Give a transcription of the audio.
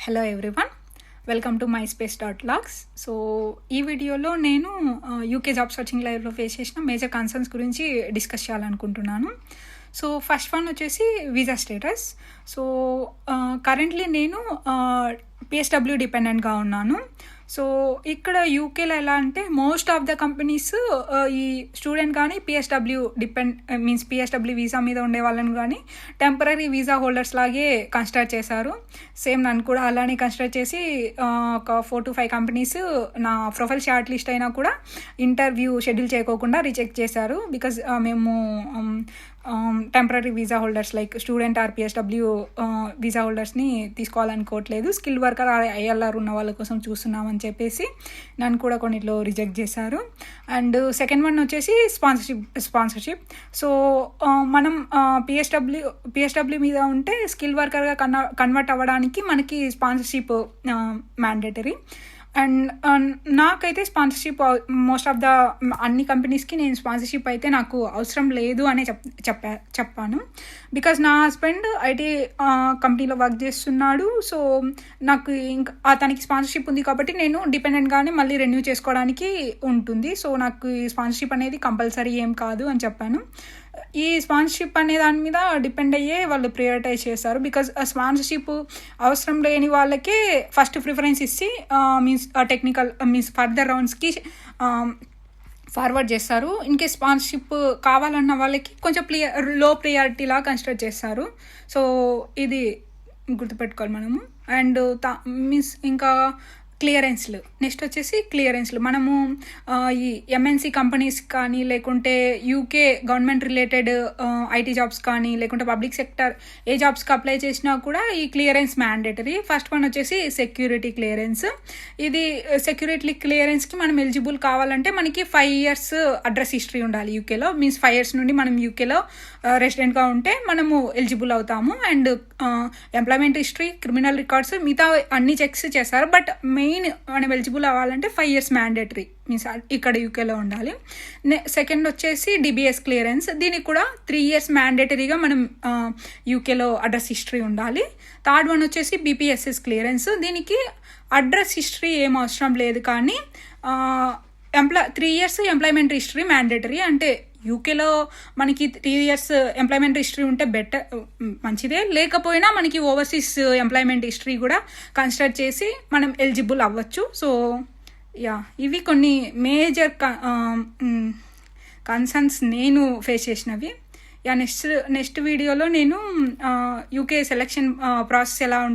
Hello everyone, welcome to my space dot logs. So ఈ వీడియోలో నేను యూకే జాబ్ సర్చింగ్ లైవ్లో ఫేస్ చేసిన మేజర్ కన్సర్న్స్ గురించి డిస్కస్ చేయాలనుకుంటున్నాను. సో ఫస్ట్ వన్ వచ్చేసి వీసా స్టేటస్. సో కరెంట్లీ నేను పిఎస్డబ్ల్యూ డిపెండెంట్గా ఉన్నాను. సో ఇక్కడ యూకేలో ఎలా అంటే మోస్ట్ ఆఫ్ ద కంపెనీస్ ఈ స్టూడెంట్ కానీ పిఎస్డబ్ల్యూ పిఎస్డబ్ల్యూ వీసా మీద ఉండే వాళ్ళని కానీ టెంపరీ వీసా హోల్డర్స్ లాగే కన్సిడర్ చేశారు. సేమ్ నన్ను కూడా అలానే కన్సిడర్ చేసి ఒక 4 to 5 కంపెనీస్ నా ప్రొఫైల్ షార్ట్ లిస్ట్ అయినా కూడా ఇంటర్వ్యూ షెడ్యూల్ చేయకోకుండా రిజెక్ట్ చేశారు. బికాజ్ మేము temporary visa holders like student or PSW visa హోల్డర్స్ని తీసుకోవాలనుకోవట్లేదు, స్కిల్ వర్కర్ ఐఎల్ఆర్ ఉన్న వాళ్ళ కోసం చూస్తున్నామని చెప్పేసి నన్ను కూడా కొన్నిట్లో రిజెక్ట్ చేశారు. అండ్ సెకండ్ వన్ వచ్చేసి స్పాన్సర్షిప్. సో మనం పిఎస్డబ్ల్యూ మీద ఉంటే స్కిల్ వర్కర్గా కన్వర్ట్ అవ్వడానికి మనకి స్పాన్సర్షిప్ మ్యాండేటరీ. అండ్ నాకైతే స్పాన్సర్షిప్ మోస్ట్ ఆఫ్ ద అన్ని కంపెనీస్కి నేను స్పాన్సర్షిప్ అయితే నాకు అవసరం లేదు అనే చెప్పాను. బికాజ్ నా హస్బెండ్ ఐటీ కంపెనీలో వర్క్ చేస్తున్నాడు. సో నాకు ఇంకా అతనికి స్పాన్సర్షిప్ ఉంది కాబట్టి నేను డిపెండెంట్గానే మళ్ళీ రెన్యూ చేసుకోవడానికి ఉంటుంది. సో నాకు ఈ స్పాన్సర్షిప్ అనేది కంపల్సరీ ఏం కాదు అని చెప్పాను. ఈ స్పాన్సర్షిప్ అనే దాని మీద డిపెండ్ అయ్యే వాళ్ళు ప్రియారిటైజ్ చేస్తారు. బికాజ్ స్పాన్సర్షిప్ అవసరం లేని వాళ్ళకే ఫస్ట్ ప్రిఫరెన్స్ ఇచ్చి టెక్నికల్ ఫర్దర్ రౌండ్స్కి ఫార్వర్డ్ చేస్తారు. ఇన్కేస్ స్పాన్సర్షిప్ కావాలన్న వాళ్ళకి కొంచెం లో ప్రియారిటీలా కన్సిడర్ చేస్తారు. సో ఇది గుర్తుపెట్టుకోవాలి మనము. అండ్ ఇంకా క్లియరెన్స్లు, నెక్స్ట్ వచ్చేసి క్లియరెన్స్లు. మనము ఈ ఎంఎన్సీ కంపెనీస్ కానీ లేకుంటే UK government related IT jobs కానీ లేకుంటే పబ్లిక్ సెక్టర్ ఏ జాబ్స్కి అప్లై చేసినా కూడా ఈ క్లియరెన్స్ మ్యాండేటరీ. ఫస్ట్ వన్ వచ్చేసి సెక్యూరిటీ క్లియరెన్స్. ఇది సెక్యూరిటీ క్లియరెన్స్కి మనం ఎలిజిబుల్ కావాలంటే మనకి 5 years అడ్రస్ హిస్టరీ ఉండాలి యూకేలో. 5 years నుండి మనం యూకేలో రెసిడెంట్గా ఉంటే మనము ఎలిజిబుల్ అవుతాము. And employment history, criminal records, మిగతా అన్ని చెక్స్ చేస్తారు. బట్ మెయిన్ మనం ఎలిజిబుల్ అవ్వాలంటే 5 years మ్యాండేటరీ ఇక్కడ యూకేలో ఉండాలి. సెకండ్ వచ్చేసి డిబిఎస్ క్లియరెన్స్. దీనికి కూడా 3 years మ్యాండేటరీగా మనం యూకేలో అడ్రస్ హిస్టరీ ఉండాలి. థర్డ్ వన్ వచ్చేసి బీపీఎస్ఎస్ క్లియరెన్స్. దీనికి అడ్రస్ హిస్టరీ ఏం అవసరం లేదు, కానీ 3 years ఎంప్లాయ్మెంట్ హిస్టరీ మ్యాండేటరీ. అంటే యూకేలో మనకి 3 years ఎంప్లాయ్మెంట్ హిస్టరీ ఉంటే మంచిదే, లేకపోయినా మనకి ఓవర్సీస్ ఎంప్లాయ్మెంట్ హిస్టరీ కూడా కన్సిడర్ చేసి మనం ఎలిజిబుల్ అవ్వచ్చు. సో ఇవి కొన్ని మేజర్ కన్సర్న్స్ నేను ఫేస్ చేసినవి. నెక్స్ట్ వీడియోలో నేను యూకే సెలెక్షన్ ప్రాసెస్ ఎలా